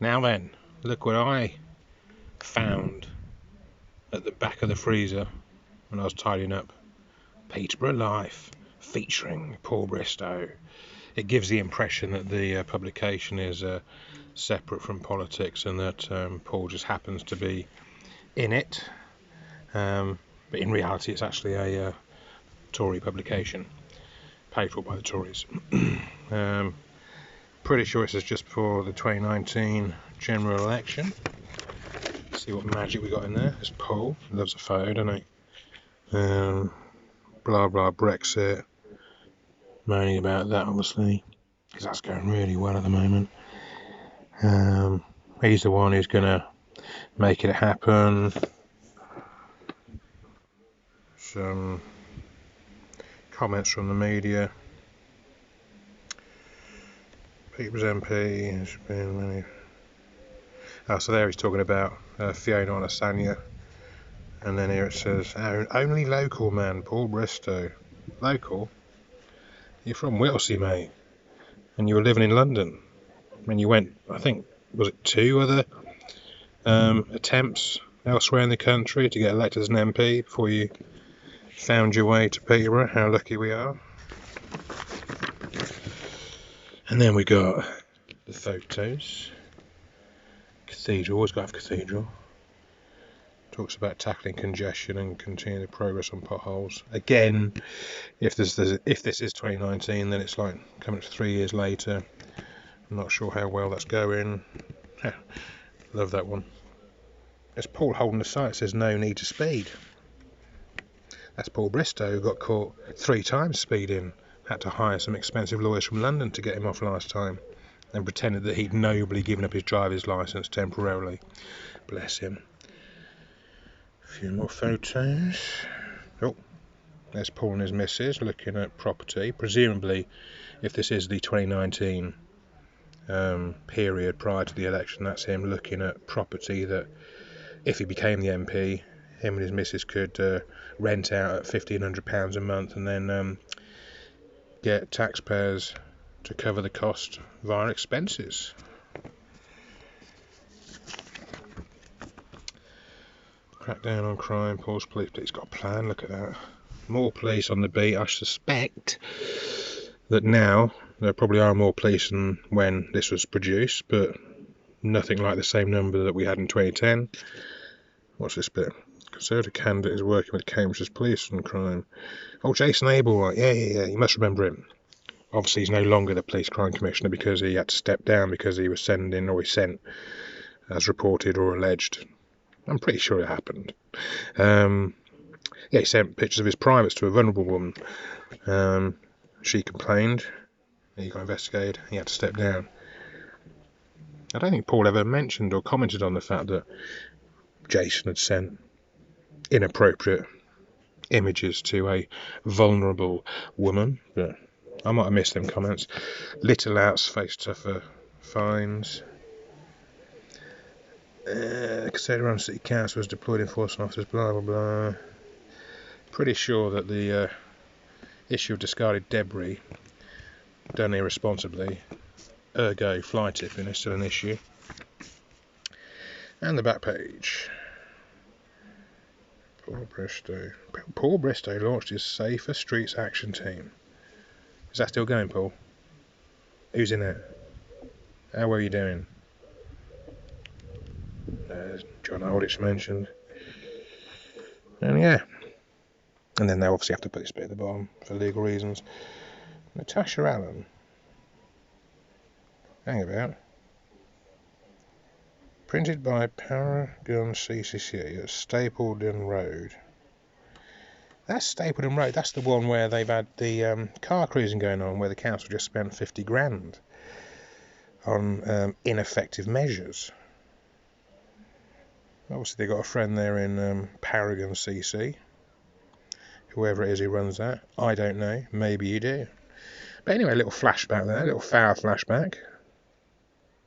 Now then, look what I found at the back of the freezer when I was tidying up. Peterborough Life, featuring Paul Bristow. It gives the impression that the publication is separate from politics and that Paul just happens to be in it. But in reality, it's actually a Tory publication, paid for by the Tories. Pretty sure this is just before the 2019 general election. Let's see what magic we got in there. There's Paul. He loves a photo, doesn't he? Blah blah Brexit. Moaning about that, obviously, because that's going really well at the moment. He's the one who's going to make it happen. Some comments from the media. Peterborough's MP has been many. So there he's talking about Fiona Onasanya, and then here it says only local man Paul Bristow. Local? You're from Whittlesea, mate, and you were living in London. When you went, I think, was it 2 other attempts elsewhere in the country to get elected as an MP before you found your way to Peterborough? How lucky we are. And then we got the photos. Cathedral, always got to have cathedral. Talks about tackling congestion and continuing the progress on potholes. Again, if this is 2019, then it's like coming up to 3 years later. I'm not sure how well that's going. Love that one. There's Paul holding the sign. It says no need to speed. That's Paul Bristow, who got caught 3 times speeding. Had to hire some expensive lawyers from London to get him off last time, and pretended that he'd nobly given up his driver's licence temporarily. Bless him. A few more photos. Oh, there's Paul and his missus looking at property. Presumably, if this is the 2019 period prior to the election, that's him looking at property that, if he became the MP, him and his missus could rent out at £1,500 a month and then get taxpayers to cover the cost via expenses. Crackdown on crime, Paul's police. He's got a plan, look at that. More police on the beat. I suspect that now there probably are more police than when this was produced, but nothing like the same number that we had in 2010. What's this bit? Conservative candidate is working with Cambridge's police on crime. Oh, Jason Abel, right? Yeah, you must remember him. Obviously, he's no longer the police crime commissioner because he had to step down because he was sent, as reported or alleged. I'm pretty sure it happened. He sent pictures of his privates to a vulnerable woman. She complained. He got investigated. He had to step down. I don't think Paul ever mentioned or commented on the fact that Jason had sent inappropriate images to a vulnerable woman, but I might have missed them comments. Little outs face tougher fines. Cathedral City Council has deployed enforcement officers, blah blah blah. Pretty sure that the issue of discarded debris done irresponsibly, ergo fly tipping, is still an issue. And the back page. Paul Bristow launched his Safer Streets Action Team. Is that still going, Paul? Who's in it? How are you doing? John Aldrich mentioned. And yeah. And then they obviously have to put this bit at the bottom for legal reasons. Natasha Allen. Hang about. Printed by Paragon CCC at Stapleton Road. That's Stapleton Road. That's the one where they've had the car cruising going on, where the council just spent 50 grand on ineffective measures. Obviously, they've got a friend there in Paragon CC. Whoever it is who runs that, I don't know. Maybe you do. But anyway, a little flashback there, a little Fower flashback.